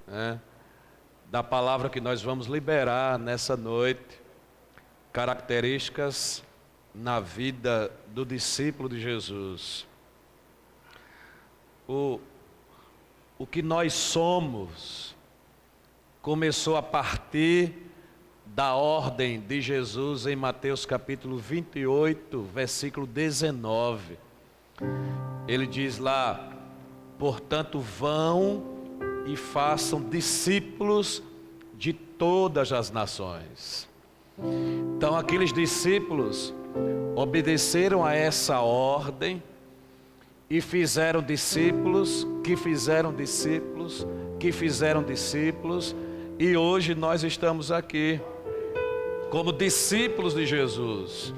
né, da palavra que nós vamos liberar nessa noite, características na vida do discípulo de Jesus. O que nós somos começou a partir da ordem de Jesus em Mateus capítulo 28, versículo 19. Ele diz lá: portanto, vão e façam discípulos de todas as nações. Então, aqueles discípulos obedeceram a essa ordem e fizeram discípulos, que fizeram discípulos, que fizeram discípulos, e hoje nós estamos aqui como discípulos de Jesus.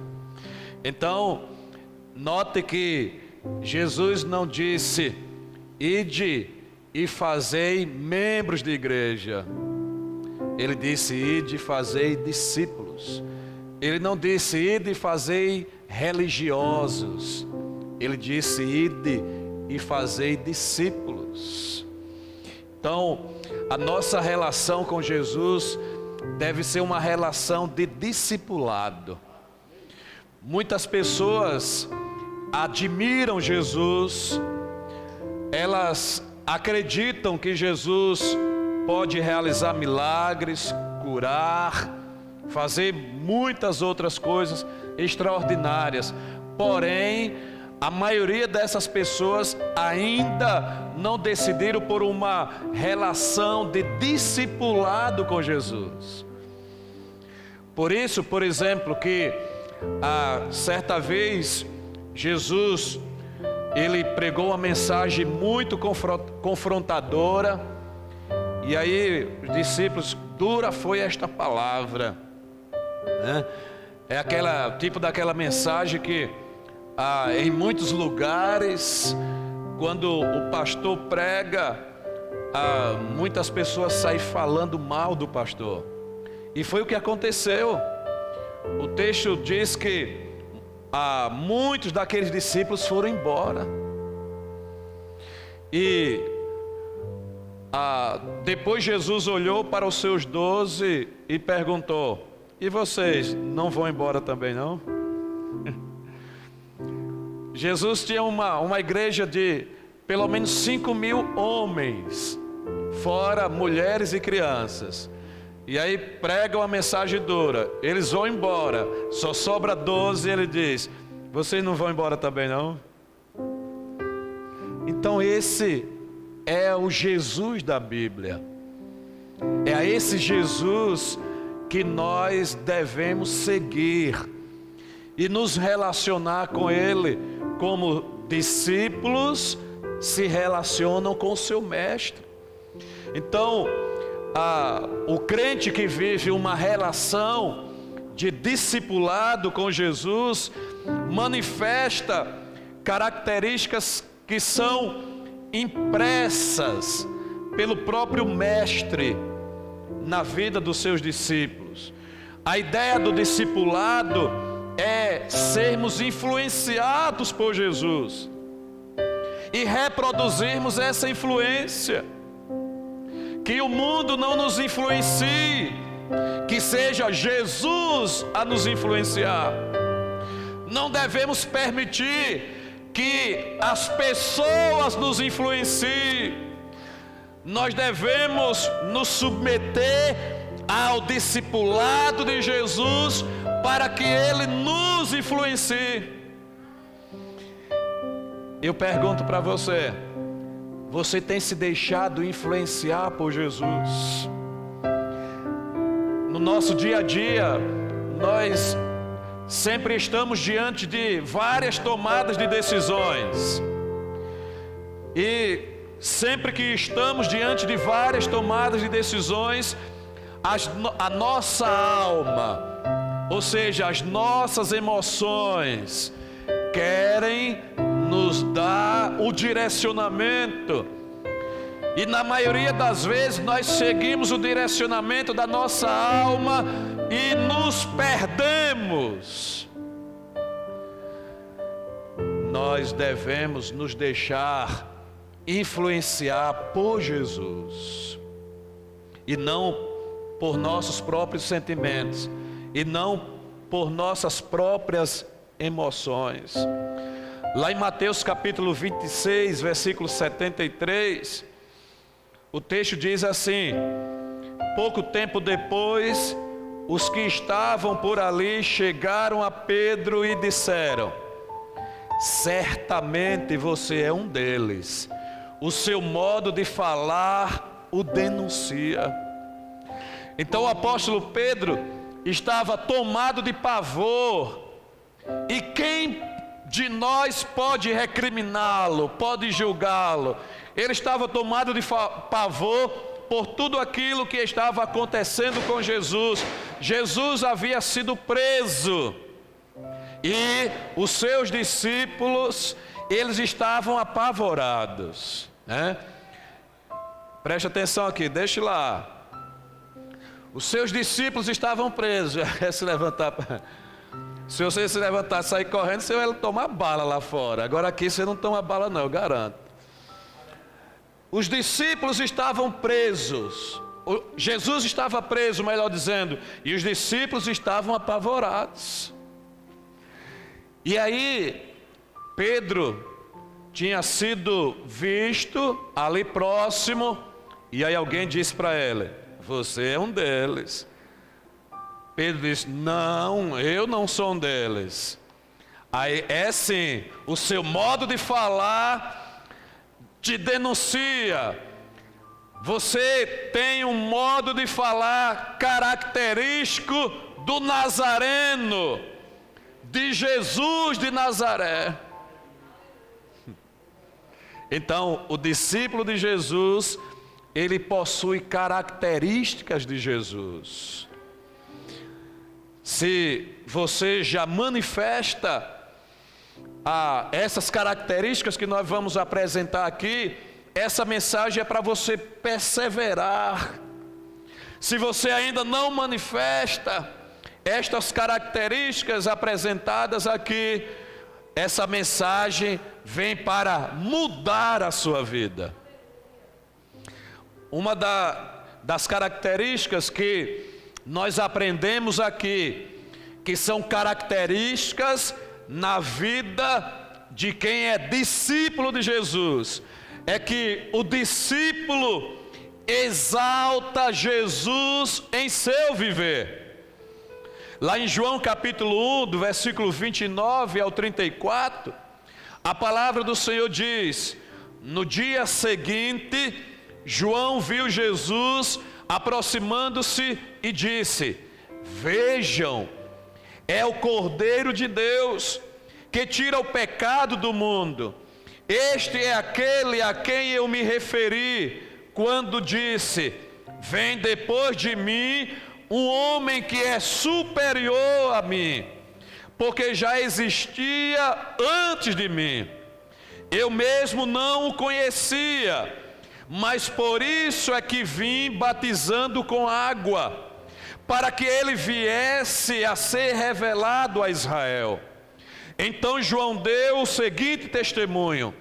Então, note que Jesus não disse: ide e fazei membros de igreja. Ele disse: ide e fazei discípulos. Ele não disse: ide e fazei religiosos. Ele disse: ide e fazei discípulos. Então, a nossa relação com Jesus deve ser uma relação de discipulado. Muitas pessoas admiram Jesus, elas acreditam que Jesus pode realizar milagres, curar, fazer muitas outras coisas extraordinárias. Porém, a maioria dessas pessoas ainda não decidiram por uma relação de discipulado com Jesus. Por isso, por exemplo, que certa vez Jesus, ele pregou uma mensagem muito confrontadora, e aí os discípulos: dura foi esta palavra, né? É aquela tipo daquela mensagem que em muitos lugares, quando o pastor prega, muitas pessoas saem falando mal do pastor. E foi o que aconteceu. O texto diz que muitos daqueles discípulos foram embora. E depois Jesus olhou para os seus 12 e perguntou: e vocês não vão embora também não? Jesus tinha uma igreja de pelo menos 5.000 homens, fora mulheres e crianças. E aí prega uma mensagem dura, eles vão embora, só sobra 12, ele diz: vocês não vão embora também não? Então esse é o Jesus da Bíblia. É a esse Jesus que nós devemos seguir e nos relacionar com Ele, como discípulos se relacionam com o seu mestre. Então, o crente que vive uma relação de discipulado com Jesus manifesta características que são impressas pelo próprio mestre na vida dos seus discípulos. A ideia do discipulado é sermos influenciados por Jesus e reproduzirmos essa influência. Que o mundo não nos influencie, que seja Jesus a nos influenciar. Não devemos permitir que as pessoas nos influenciem. Nós devemos nos submeter ao discipulado de Jesus para que Ele nos influencie. Eu pergunto para você: você tem se deixado influenciar por Jesus? No nosso dia a dia, nós sempre estamos diante de várias tomadas de decisões. E sempre que estamos diante de várias tomadas de decisões, a nossa alma, ou seja, as nossas emoções, querem nos dar o direcionamento. E na maioria das vezes nós seguimos o direcionamento da nossa alma e nos perdemos. Nós devemos nos deixar influenciar por Jesus. e não por nossos próprios sentimentos, e não por nossas próprias emoções. Lá em Mateus capítulo 26, versículo 73, o texto diz assim: pouco tempo depois, os que estavam por ali chegaram a Pedro e disseram: certamente você é um deles, o seu modo de falar o denuncia. Então o apóstolo Pedro estava tomado de pavor, e quem de nós pode recriminá-lo, pode julgá-lo? Ele estava tomado de pavor por tudo aquilo que estava acontecendo com Jesus. Jesus havia sido preso, e os seus discípulos, eles estavam apavorados, né? Preste atenção aqui, deixe lá. Os seus discípulos estavam presos. Se levantar, se você se levantar e sair correndo, você vai tomar bala lá fora. Agora aqui você não toma bala não, eu garanto. Os discípulos estavam presos. Jesus estava preso, melhor dizendo, e os discípulos estavam apavorados. E aí, Pedro tinha sido visto ali próximo, e aí alguém disse para ele: você é um deles. Pedro disse: não, eu não sou um deles. Aí é sim, o seu modo de falar te denuncia. Você tem um modo de falar característico do Nazareno, de Jesus de Nazaré. Então, o discípulo de Jesus, ele possui características de Jesus. Se você já manifesta essas características que nós vamos apresentar aqui, essa mensagem é para você perseverar. Se você ainda não manifesta estas características apresentadas aqui, essa mensagem vem para mudar a sua vida. Uma das características que nós aprendemos aqui, que são características na vida de quem é discípulo de Jesus, é que o discípulo exalta Jesus em seu viver. Lá em João capítulo 1, do versículo 29 ao 34, a palavra do Senhor diz: no dia seguinte, João viu Jesus aproximando-se e disse: vejam, é o Cordeiro de Deus, que tira o pecado do mundo. Este é aquele a quem eu me referi, quando disse: vem depois de mim um homem que é superior a mim, porque já existia antes de mim. Eu mesmo não o conhecia, mas por isso é que vim batizando com água, para que ele viesse a ser revelado a Israel. Então João deu o seguinte testemunho: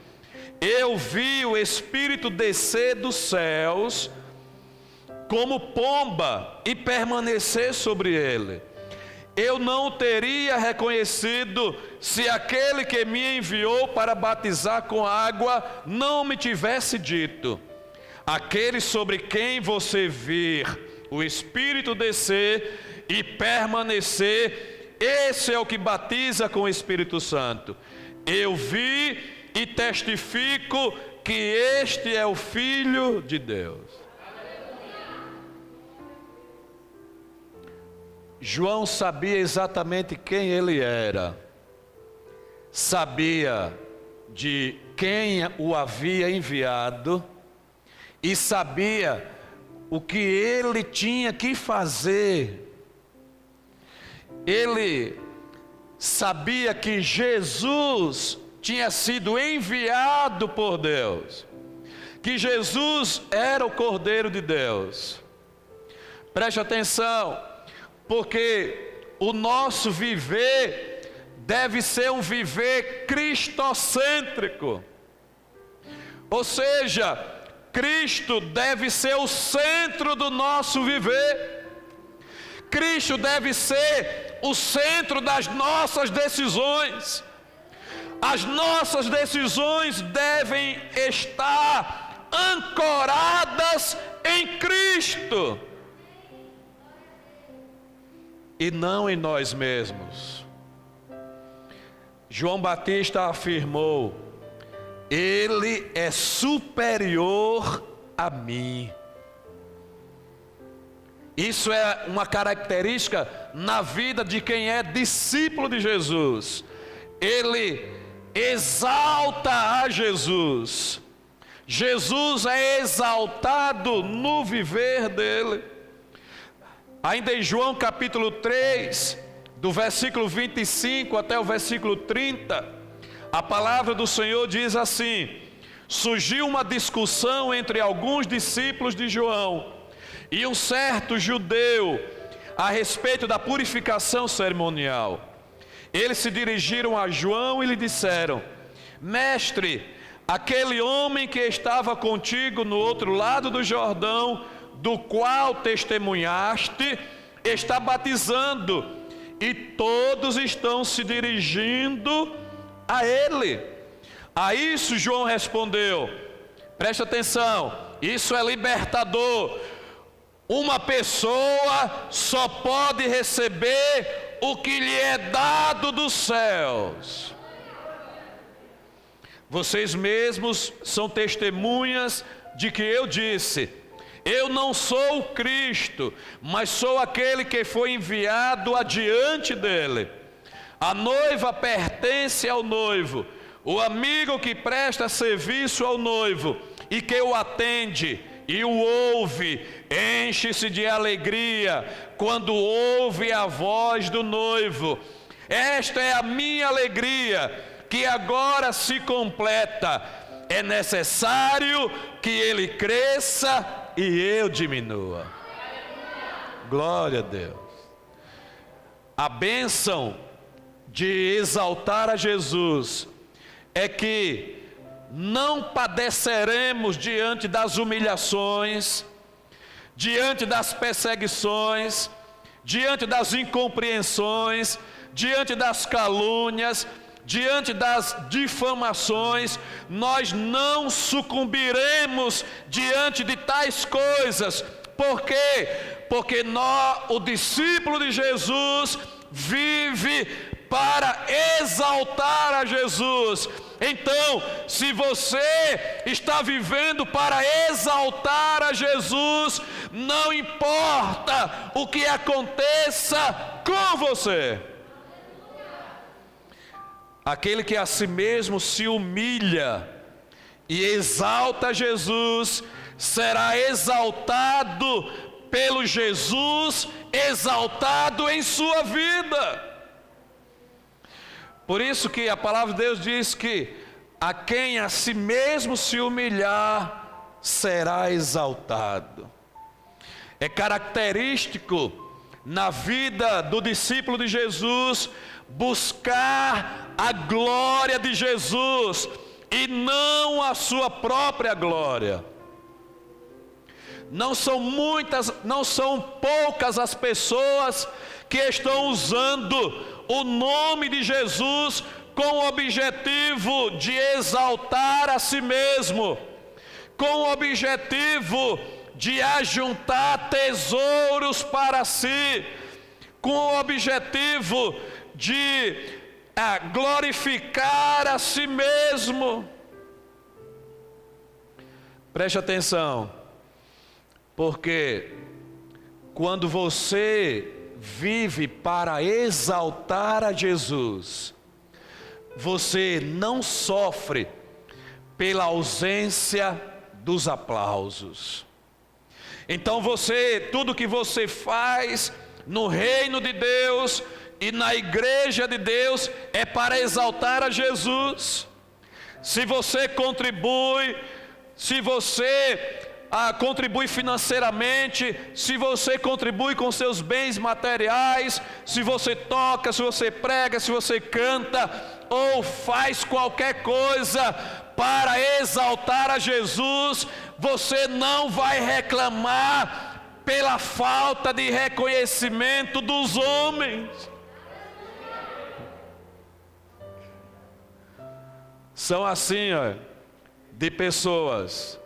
eu vi o Espírito descer dos céus como pomba e permanecer sobre ele. Eu não o teria reconhecido se aquele que me enviou para batizar com água não me tivesse dito: aquele sobre quem você vir o Espírito descer e permanecer, esse é o que batiza com o Espírito Santo. Eu vi e testifico que este é o Filho de Deus. João sabia exatamente quem ele era, sabia de quem o havia enviado e sabia o que ele tinha que fazer. Ele sabia que Jesus tinha sido enviado por Deus, que Jesus era o Cordeiro de Deus. Preste atenção, porque o nosso viver deve ser um viver cristocêntrico. Ou seja, Cristo deve ser o centro do nosso viver. Cristo deve ser o centro das nossas decisões. As nossas decisões devem estar ancoradas em Cristo e não em nós mesmos. João Batista afirmou: Ele é superior a mim. Isso é uma característica na vida de quem é discípulo de Jesus. Ele exalta a Jesus. Jesus é exaltado no viver dele. Ainda em João capítulo 3, do versículo 25 até o versículo 30, a palavra do Senhor diz assim: surgiu uma discussão entre alguns discípulos de João e um certo judeu a respeito da purificação cerimonial. Eles se dirigiram a João e lhe disseram: Mestre, aquele homem que estava contigo no outro lado do Jordão, do qual testemunhaste, está batizando, e todos estão se dirigindo a ele. A isso João respondeu: presta atenção, isso é libertador. Uma pessoa só pode receber o que lhe é dado dos céus. Vocês mesmos são testemunhas de que eu disse: eu não sou o Cristo, mas sou aquele que foi enviado adiante dele. A noiva pertence ao noivo. O amigo que presta serviço ao noivo e que o atende e o ouve, enche-se de alegria quando ouve a voz do noivo. Esta é a minha alegria, que agora se completa. É necessário que ele cresça e eu diminua. Glória a Deus. A bênção de exaltar a Jesus é que não padeceremos diante das humilhações, diante das perseguições, diante das incompreensões, diante das calúnias, diante das difamações. Nós não sucumbiremos diante de tais coisas. Por quê? Porque o discípulo de Jesus vive para exaltar a Jesus. Então, se você está vivendo para exaltar a Jesus, não importa o que aconteça com você. Aquele que a si mesmo se humilha e exalta Jesus, será exaltado pelo Jesus exaltado em sua vida. Por isso que a palavra de Deus diz que a quem a si mesmo se humilhar, será exaltado. É característico na vida do discípulo de Jesus buscar a glória de Jesus e não a sua própria glória. Não são poucas as pessoas que estão usando o nome de Jesus com o objetivo de exaltar a si mesmo, com o objetivo de ajuntar tesouros para si, com o objetivo de glorificar a si mesmo. Preste atenção, porque quando você vive para exaltar a Jesus, você não sofre pela ausência dos aplausos. Então tudo que você faz no reino de Deus e na igreja de Deus é para exaltar a Jesus. Se você contribui, se você contribui financeiramente, se você contribui com seus bens materiais, se você toca, se você prega, se você canta, ou faz qualquer coisa para exaltar a Jesus, você não vai reclamar pela falta de reconhecimento dos homens. São assim, de pessoas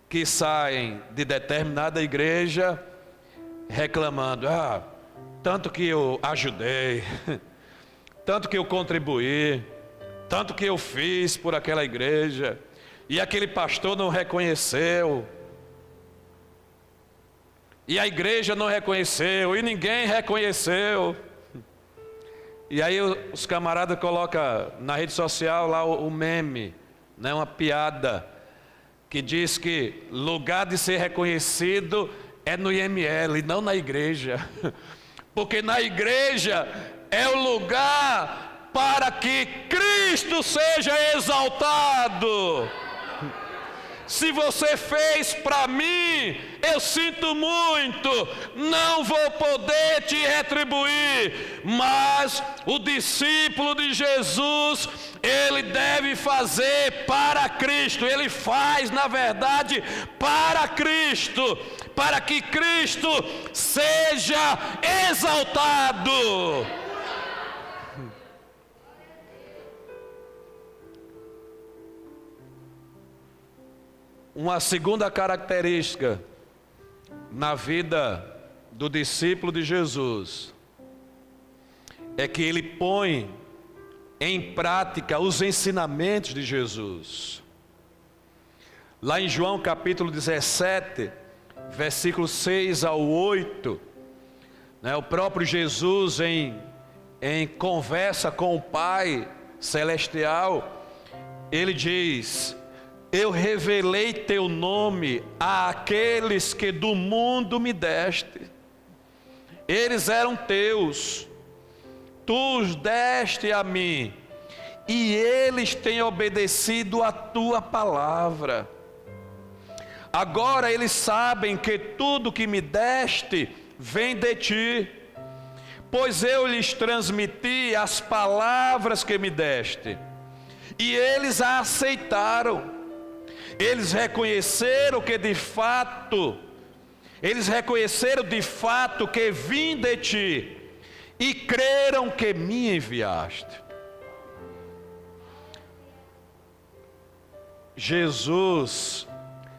que saem de determinada igreja reclamando: tanto que eu ajudei, tanto que eu contribuí, tanto que eu fiz por aquela igreja, e aquele pastor não reconheceu, e a igreja não reconheceu, e ninguém reconheceu. E aí os camaradas colocam na rede social lá o meme, né, uma piada, que diz que lugar de ser reconhecido é no IML e não na igreja. Porque na igreja é o lugar para que Cristo seja exaltado. Se você fez para mim, eu sinto muito, não vou poder te retribuir. Mas o discípulo de Jesus, ele deve fazer para Cristo. Ele faz, na verdade, para Cristo, para que Cristo seja exaltado. Uma segunda característica na vida do discípulo de Jesus é que ele põe em prática os ensinamentos de Jesus. Lá em João capítulo 17, versículos 6 ao 8, né, o próprio Jesus em conversa com o Pai Celestial, ele diz: eu revelei teu nome àqueles que do mundo me deste. Eles eram teus, tu os deste a mim, e eles têm obedecido a tua palavra. Agora eles sabem que tudo que me deste vem de ti, pois eu lhes transmiti as palavras que me deste, e eles a aceitaram. Eles reconheceram de fato que vim de ti, e creram que me enviaste. Jesus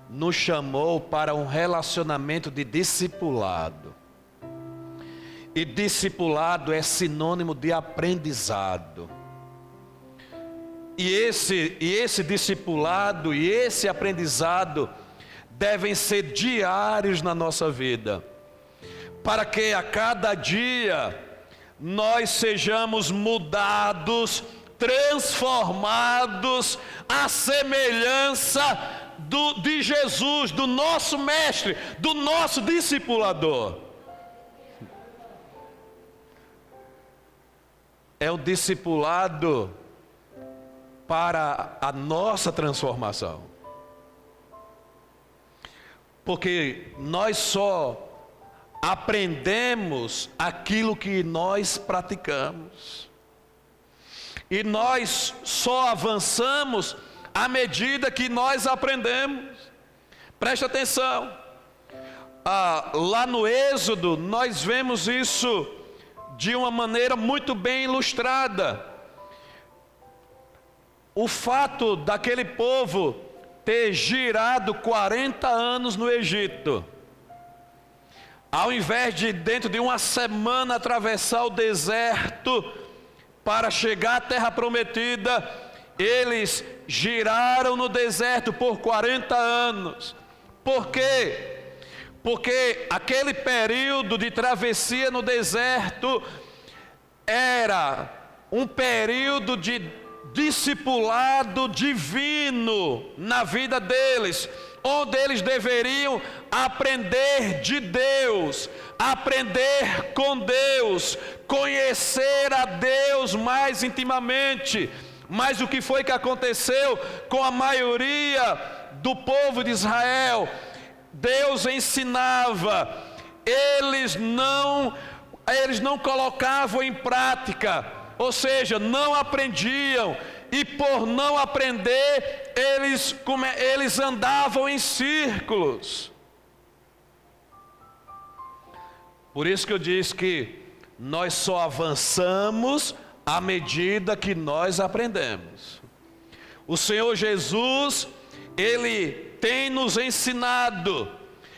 nos chamou para um relacionamento de discipulado. E discipulado é sinônimo de aprendizado. E esse discipulado e esse aprendizado devem ser diários na nossa vida, para que a cada dia nós sejamos mudados, transformados à semelhança de Jesus, do nosso mestre, do nosso discipulador. É o discipulado para a nossa transformação, porque nós só aprendemos aquilo que nós praticamos, e nós só avançamos à medida que nós aprendemos. Preste atenção, lá no Êxodo nós vemos isso de uma maneira muito bem ilustrada. O fato daquele povo ter girado 40 anos no Egito, ao invés de dentro de uma semana atravessar o deserto para chegar à terra prometida, eles giraram no deserto por 40 anos. Por quê? Porque aquele período de travessia no deserto era um período de discipulado divino na vida deles, onde eles deveriam aprender de Deus, aprender com Deus, conhecer a Deus mais intimamente. Mas o que foi que aconteceu com a maioria do povo de Israel? Deus ensinava, eles não colocavam em prática, ou seja, não aprendiam, e por não aprender, eles andavam em círculos. Por isso que eu disse que nós só avançamos à medida que nós aprendemos. O Senhor Jesus, Ele tem nos ensinado,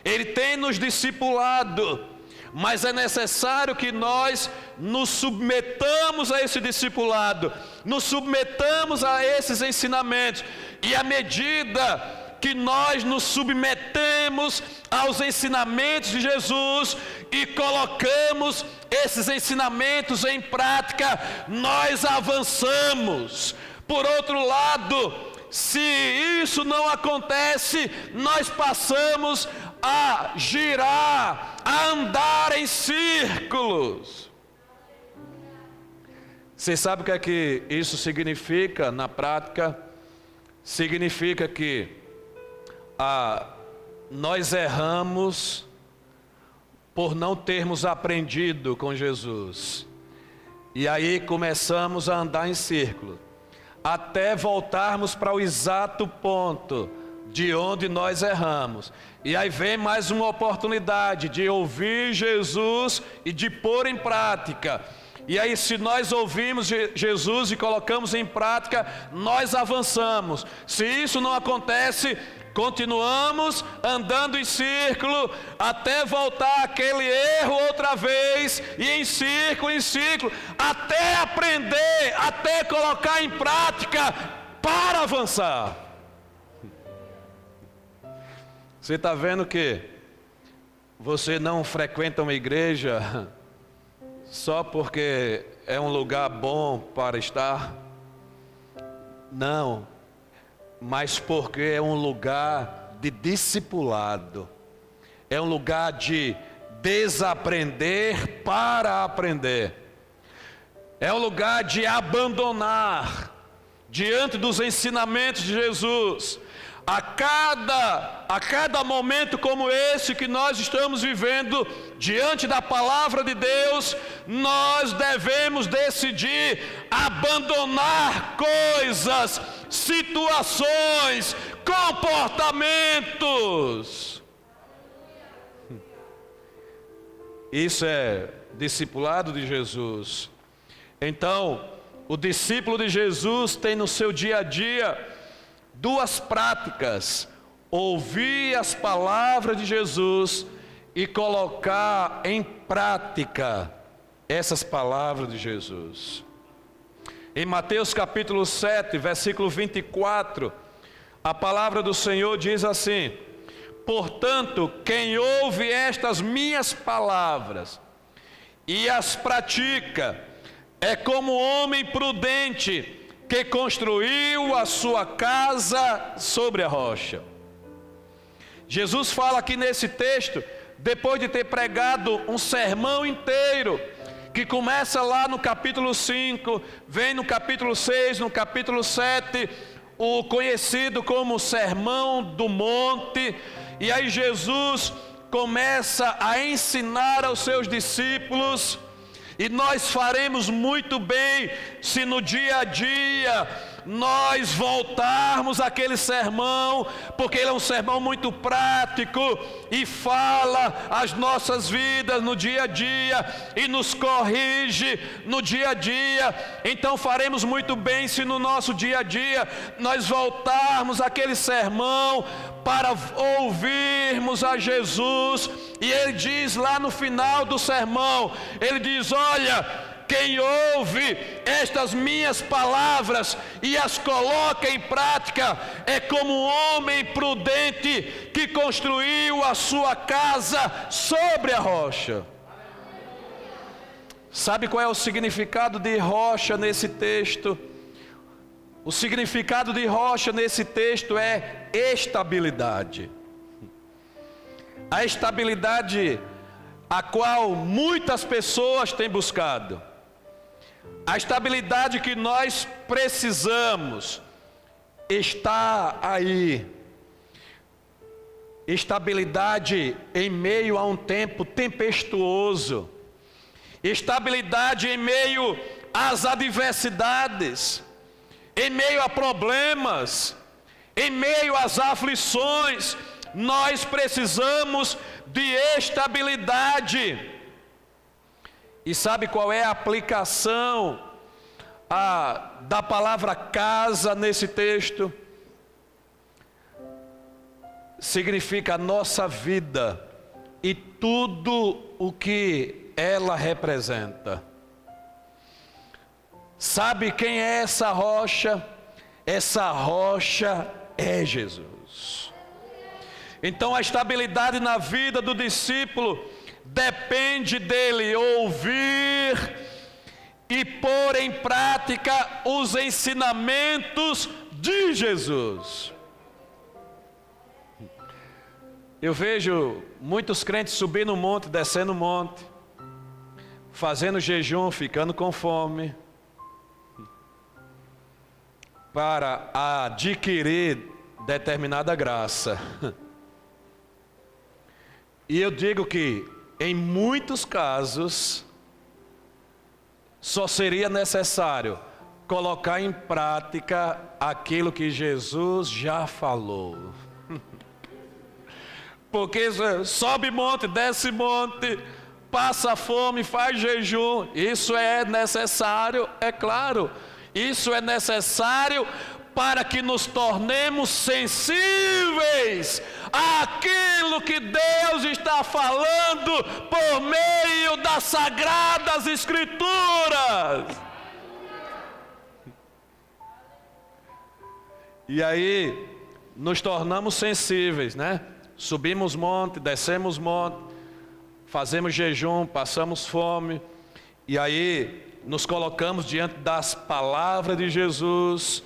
Ele tem nos discipulado, mas é necessário que nós nos submetamos a esse discipulado, nos submetamos a esses ensinamentos, e à medida que nós nos submetemos aos ensinamentos de Jesus e colocamos esses ensinamentos em prática, nós avançamos. Por outro lado, se isso não acontece, nós passamos a girar, a andar em círculos. Você sabe o que é que isso significa na prática? Significa que nós erramos por não termos aprendido com Jesus, e aí começamos a andar em círculo, até voltarmos para o exato ponto de onde nós erramos, e aí vem mais uma oportunidade de ouvir Jesus e de pôr em prática. E aí, se nós ouvimos Jesus e colocamos em prática, nós avançamos. Se isso não acontece, continuamos andando em círculo, até voltar aquele erro outra vez, e em círculo, até aprender, até colocar em prática, para avançar. Você está vendo que você não frequenta uma igreja só porque é um lugar bom para estar? Não, mas porque é um lugar de discipulado, é um lugar de desaprender para aprender, é um lugar de abandonar diante dos ensinamentos de Jesus. A cada momento como esse que nós estamos vivendo, diante da palavra de Deus, nós devemos decidir abandonar coisas, situações, comportamentos. Isso é discipulado de Jesus. Então, o discípulo de Jesus tem no seu dia a dia duas práticas: ouvir as palavras de Jesus e colocar em prática essas palavras de Jesus. Em Mateus capítulo 7, versículo 24, a palavra do Senhor diz assim: portanto, quem ouve estas minhas palavras e as pratica, é como homem prudente que construiu a sua casa sobre a rocha. Jesus fala aqui nesse texto, depois de ter pregado um sermão inteiro, que começa lá no capítulo 5, vem no capítulo 6, no capítulo 7, o conhecido como Sermão do Monte, e aí Jesus começa a ensinar aos seus discípulos. E nós faremos muito bem se no dia a dia nós voltarmos àquele sermão, porque ele é um sermão muito prático e fala as nossas vidas no dia a dia e nos corrige no dia a dia. Então faremos muito bem se no nosso dia a dia nós voltarmos àquele sermão para ouvirmos a Jesus. E ele diz lá no final do sermão, ele diz: olha, quem ouve estas minhas palavras e as coloca em prática, é como um homem prudente que construiu a sua casa sobre a rocha. Sabe qual é o significado de rocha nesse texto? O significado de rocha nesse texto é estabilidade. A estabilidade a qual muitas pessoas têm buscado. A estabilidade que nós precisamos está aí. Estabilidade em meio a um tempo tempestuoso. Estabilidade em meio às adversidades. em meio a problemas, em meio às aflições, nós precisamos de estabilidade. E sabe qual é a aplicação da palavra casa nesse texto? Significa a nossa vida e tudo o que ela representa. Sabe quem é essa rocha? Essa rocha é Jesus. Então a estabilidade na vida do discípulo depende dele ouvir e pôr em prática os ensinamentos de Jesus. Eu vejo muitos crentes subir no monte, descendo o monte, fazendo jejum, ficando com fome, para adquirir determinada graça. E eu digo que, em muitos casos, só seria necessário colocar em prática aquilo que Jesus já falou. Porque sobe monte, desce monte, passa fome, faz jejum, isso é necessário, é claro. Isso é necessário para que nos tornemos sensíveis àquilo que Deus está falando por meio das Sagradas Escrituras. E aí, nos tornamos sensíveis, né? Subimos monte, descemos monte, fazemos jejum, passamos fome, e aí nos colocamos diante das palavras de Jesus,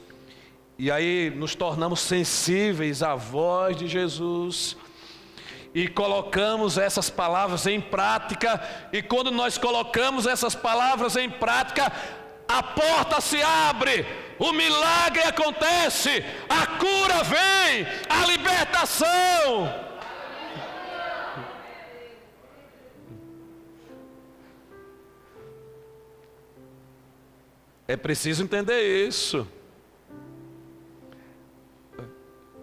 e aí nos tornamos sensíveis à voz de Jesus, e colocamos essas palavras em prática, e quando nós colocamos essas palavras em prática, a porta se abre, o milagre acontece, a cura vem, a libertação. É preciso entender isso.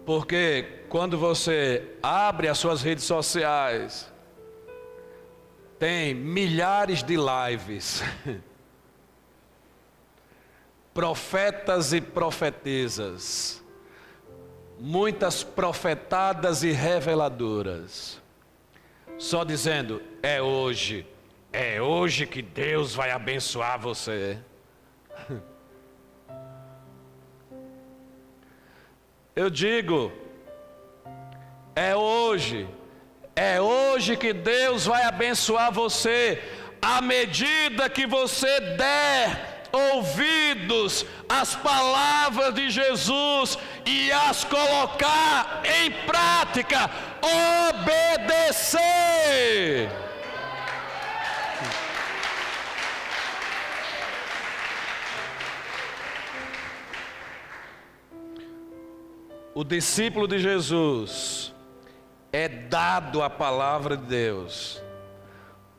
Porque quando você abre as suas redes sociais, tem milhares de lives, profetas e profetizas, muitas profetadas e reveladoras, só dizendo: é hoje que Deus vai abençoar você. Eu digo, é hoje que Deus vai abençoar você, à medida que você der ouvidos às palavras de Jesus e as colocar em prática, obedecer. O discípulo de Jesus é dado a palavra de Deus,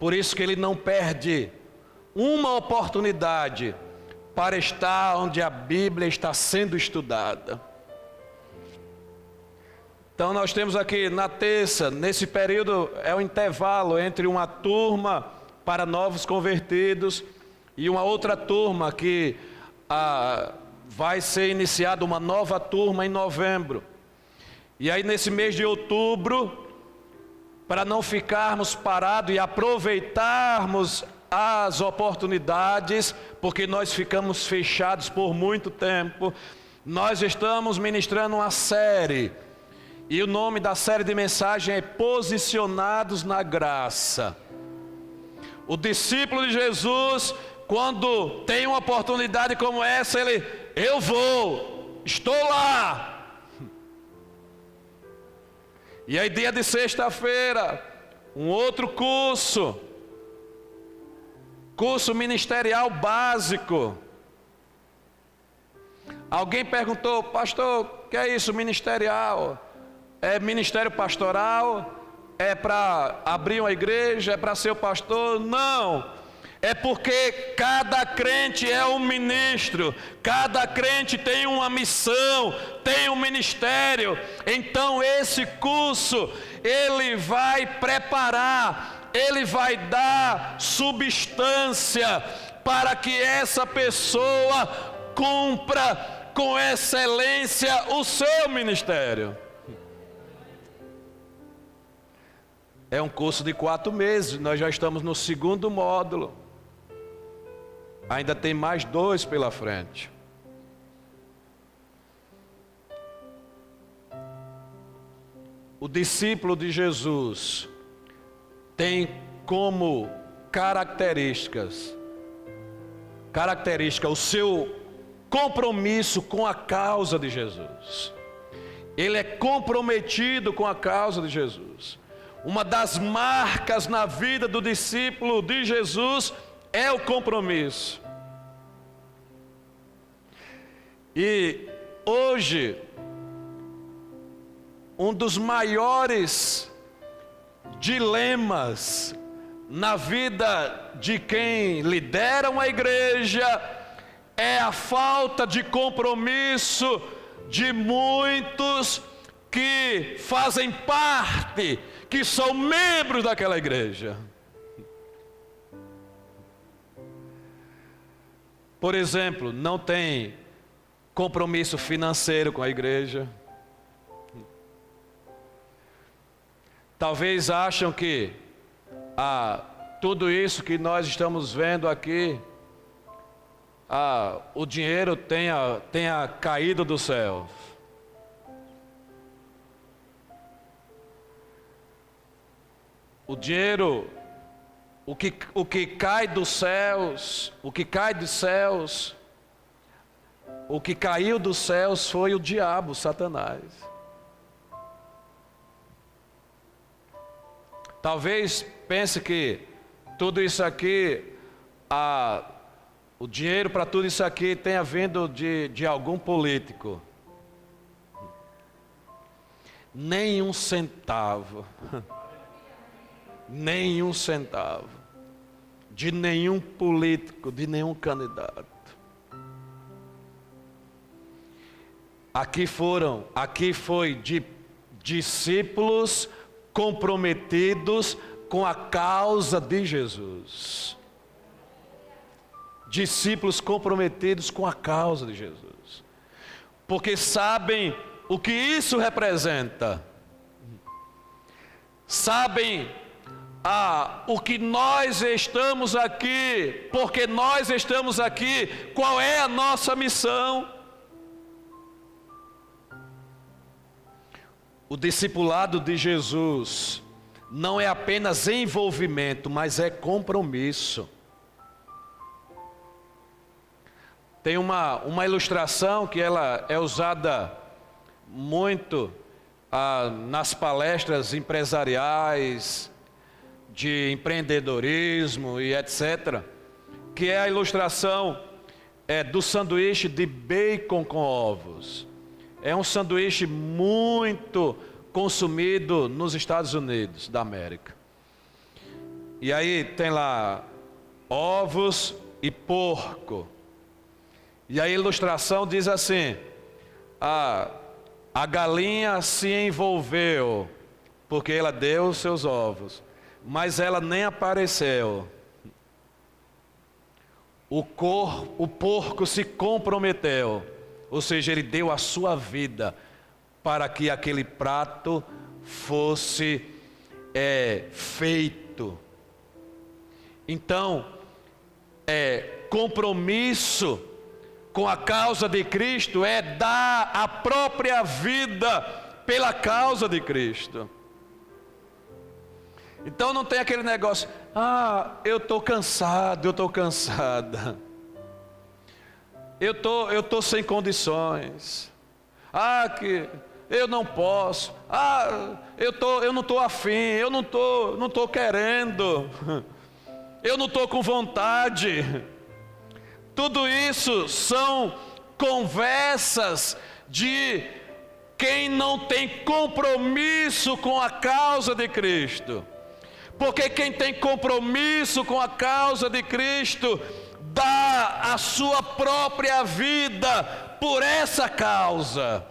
por isso que ele não perde uma oportunidade para estar onde a Bíblia está sendo estudada. Então nós temos aqui na terça, nesse período é o intervalo entre uma turma para novos convertidos e uma outra turma que vai ser iniciada uma nova turma em novembro. E aí nesse mês de outubro, para não ficarmos parados e aproveitarmos as oportunidades, porque nós ficamos fechados por muito tempo, nós estamos ministrando uma série, e o nome da série de mensagem é Posicionados na Graça. O discípulo de Jesus, quando tem uma oportunidade como essa, eu vou, estou lá. E aí dia de sexta-feira, um outro curso ministerial básico. Alguém perguntou: pastor, o que é isso ministerial? É ministério pastoral? É para abrir uma igreja? É para ser o pastor? Não, É porque cada crente é um ministro, cada crente tem uma missão, tem um ministério. Então esse curso, ele vai preparar, ele vai dar substância para que essa pessoa cumpra com excelência o seu ministério. É um curso de 4 meses, nós já estamos no 2º módulo. Ainda tem mais 2 pela frente. O discípulo de Jesus tem como característica o seu compromisso com a causa de Jesus. Ele é comprometido com a causa de Jesus. Uma das marcas na vida do discípulo de Jesus é o compromisso. E hoje, um dos maiores dilemas na vida de quem lidera uma igreja é a falta de compromisso de muitos que fazem parte, que são membros daquela igreja. Por exemplo, não tem compromisso financeiro com a igreja. Talvez acham que tudo isso que nós estamos vendo aqui, o dinheiro tenha caído do céu. O dinheiro, o que cai dos céus, o que caiu dos céus foi o diabo, Satanás. Talvez pense que tudo isso aqui, o dinheiro para tudo isso aqui tenha vindo de algum político. Nem um centavo. Nenhum centavo. De nenhum político, de nenhum candidato. Aqui foi de discípulos comprometidos com a causa de Jesus. Discípulos comprometidos com a causa de Jesus. Porque sabem o que isso representa. Sabem o que nós estamos aqui, porque nós estamos aqui, qual é a nossa missão. O discipulado de Jesus não é apenas envolvimento, mas é compromisso. Tem uma ilustração que ela é usada muito nas palestras empresariais, de empreendedorismo e etc., que é a ilustração do sanduíche de bacon com ovos. É um sanduíche muito consumido nos Estados Unidos da América. E aí tem lá ovos e porco. E a ilustração diz assim: a galinha se envolveu porque ela deu os seus ovos, mas ela nem apareceu. O porco se comprometeu, ou seja, ele deu a sua vida para que aquele prato fosse feito. Então, compromisso com a causa de Cristo é dar a própria vida pela causa de Cristo. Então não tem aquele negócio: eu estou cansado, eu estou cansada, eu tô sem condições, que eu não posso, eu não estou afim, eu não estou querendo, eu não estou com vontade. Tudo isso são conversas de quem não tem compromisso com a causa de Cristo. Porque quem tem compromisso com a causa de Cristo, dá a sua própria vida por essa causa.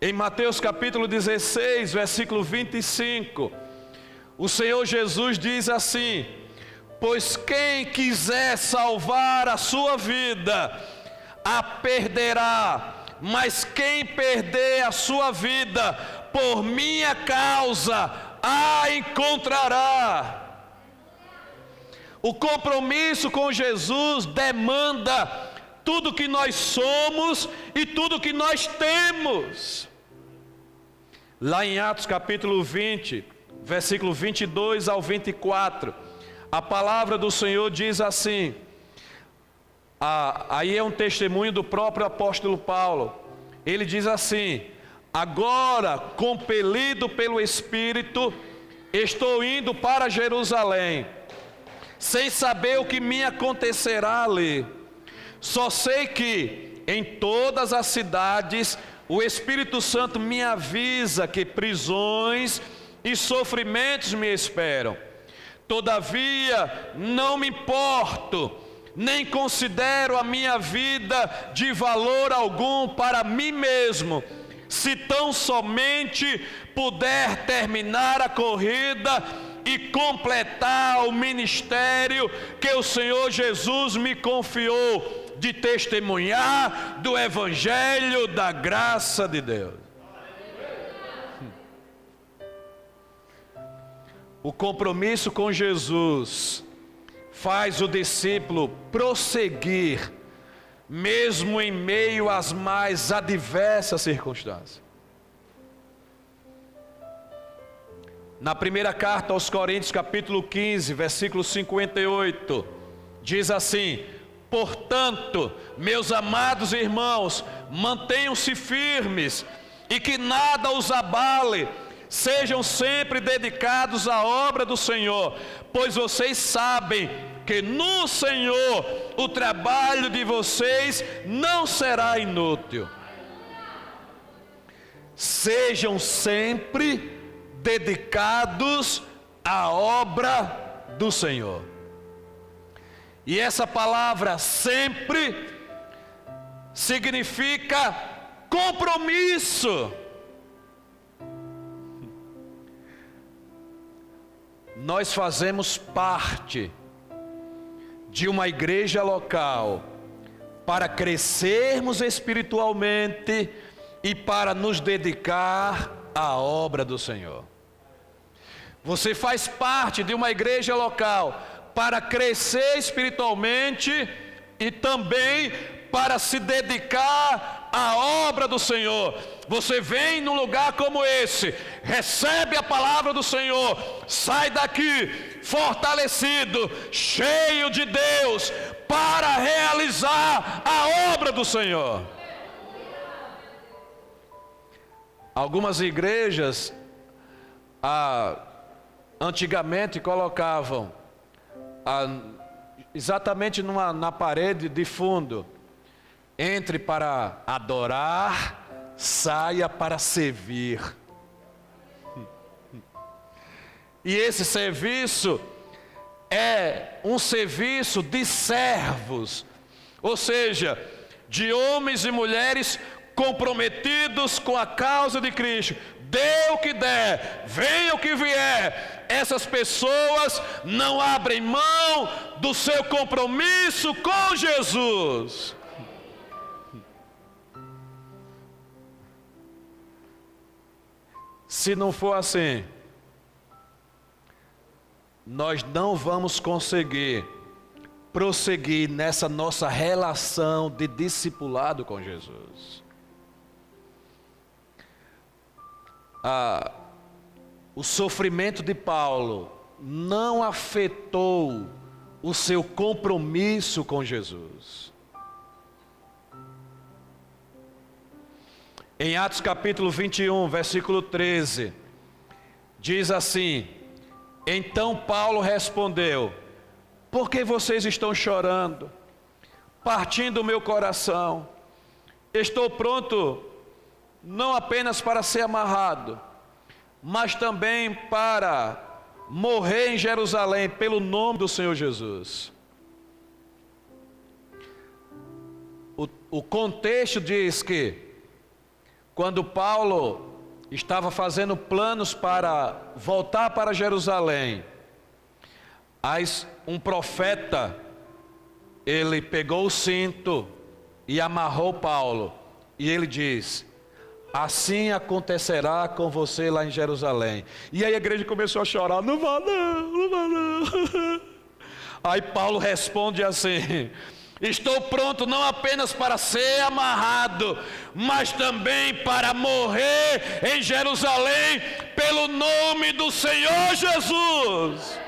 Em Mateus capítulo 16, versículo 25, o Senhor Jesus diz assim: pois quem quiser salvar a sua vida, a perderá, mas quem perder a sua vida por minha causa, a encontrará. O compromisso com Jesus demanda tudo que nós somos e tudo que nós temos. Lá em Atos capítulo 20, versículo 22 ao 24, a palavra do Senhor diz assim, aí é um testemunho do próprio apóstolo Paulo. Ele diz assim: agora, compelido pelo Espírito, estou indo para Jerusalém, sem saber o que me acontecerá ali. Só sei que em todas as cidades o Espírito Santo me avisa que prisões e sofrimentos me esperam. Todavia, não me importo, nem considero a minha vida de valor algum para mim mesmo, se tão somente puder terminar a corrida e completar o ministério que o Senhor Jesus me confiou, de testemunhar do Evangelho da graça de Deus. O compromisso com Jesus faz o discípulo prosseguir, mesmo em meio às mais adversas circunstâncias. Na primeira carta aos Coríntios, capítulo 15, versículo 58, diz assim: portanto, meus amados irmãos, mantenham-se firmes e que nada os abale, sejam sempre dedicados à obra do Senhor, pois vocês sabem que no Senhor o trabalho de vocês não será inútil. Sejam sempre dedicados à obra do Senhor. E essa palavra sempre significa compromisso. Nós fazemos parte de uma igreja local para crescermos espiritualmente e para nos dedicar à obra do Senhor. Você faz parte de uma igreja local para crescer espiritualmente e também para se dedicar à obra do Senhor. Você vem num lugar como esse, recebe a palavra do Senhor, sai daqui fortalecido, cheio de Deus, para realizar a obra do Senhor. Algumas igrejas antigamente colocavam exatamente na parede de fundo: entre para adorar, saia para servir. E esse serviço é um serviço de servos, ou seja, de homens e mulheres comprometidos com a causa de Cristo. Dê o que der, venha o que vier, essas pessoas não abrem mão do seu compromisso com Jesus. Se não for assim, nós não vamos conseguir prosseguir nessa nossa relação de discipulado com Jesus. O sofrimento de Paulo não afetou o seu compromisso com Jesus. Em Atos capítulo 21, versículo 13, diz assim: então Paulo respondeu: por que vocês estão chorando, partindo o meu coração? Estou pronto não apenas para ser amarrado, mas também para morrer em Jerusalém pelo nome do Senhor Jesus. O contexto diz que, quando Paulo estava fazendo planos para voltar para Jerusalém, um profeta, ele pegou o cinto e amarrou Paulo, e ele diz: assim acontecerá com você lá em Jerusalém. E aí a igreja começou a chorar: não vá não, não vá não. Aí Paulo responde assim: estou pronto não apenas para ser amarrado, mas também para morrer em Jerusalém pelo nome do Senhor Jesus.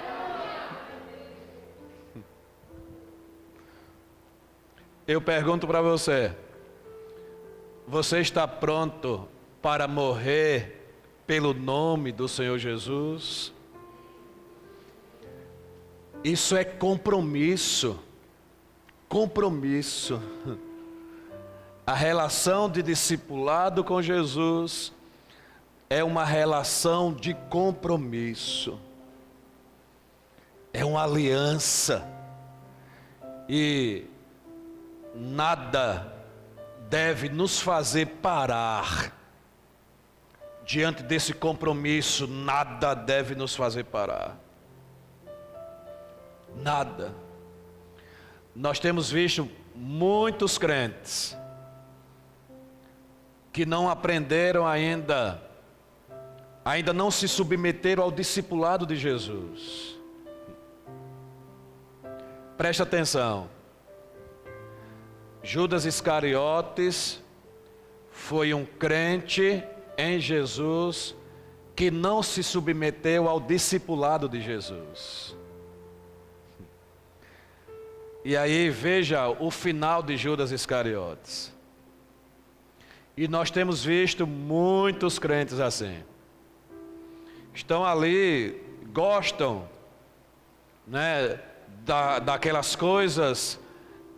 Eu pergunto para você: você está pronto para morrer pelo nome do Senhor Jesus? Isso é compromisso. Compromisso. A relação de discipulado com Jesus é uma relação de compromisso. É uma aliança. E nada deve nos fazer parar. Diante desse compromisso, nada deve nos fazer parar. Nada. Nós temos visto muitos crentes que não aprenderam ainda não se submeteram ao discipulado de Jesus. Preste atenção. Judas Iscariotes foi um crente em Jesus que não se submeteu ao discipulado de Jesus. E aí veja o final de Judas Iscariotes. E nós temos visto muitos crentes assim. Estão ali, gostam, né, daquelas coisas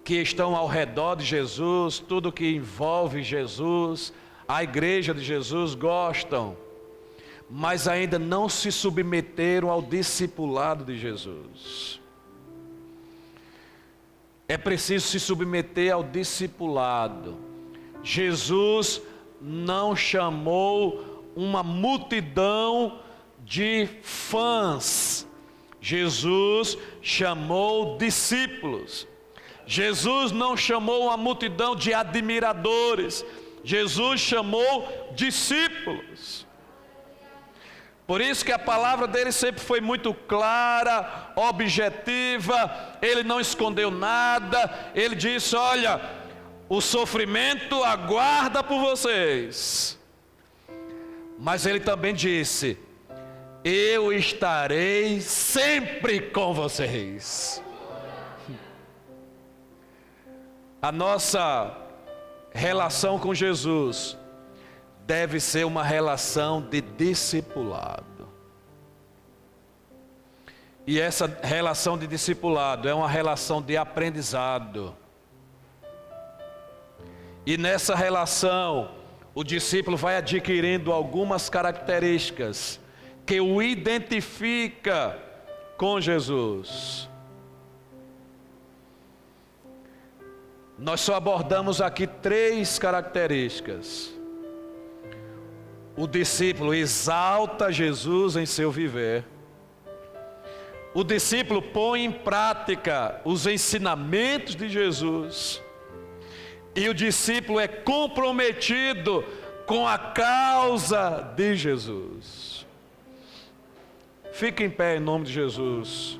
que estão ao redor de Jesus, tudo que envolve Jesus, a igreja de Jesus, gostam, mas ainda não se submeteram ao discipulado de Jesus. É preciso se submeter ao discipulado. Jesus não chamou uma multidão de fãs. Jesus chamou discípulos. Jesus não chamou uma multidão de admiradores. Jesus chamou discípulos. Por isso que a palavra dele sempre foi muito clara, objetiva. Ele não escondeu nada. Ele disse: olha, o sofrimento aguarda por vocês. Mas ele também disse: eu estarei sempre com vocês. A nossa relação com Jesus deve ser uma relação de discipulado. E essa relação de discipulado é uma relação de aprendizado. E nessa relação, o discípulo vai adquirindo algumas características que o identifica com Jesus. Nós só abordamos aqui 3 características. O discípulo exalta Jesus em seu viver. O discípulo põe em prática os ensinamentos de Jesus. E o discípulo é comprometido com a causa de Jesus. Fique em pé em nome de Jesus.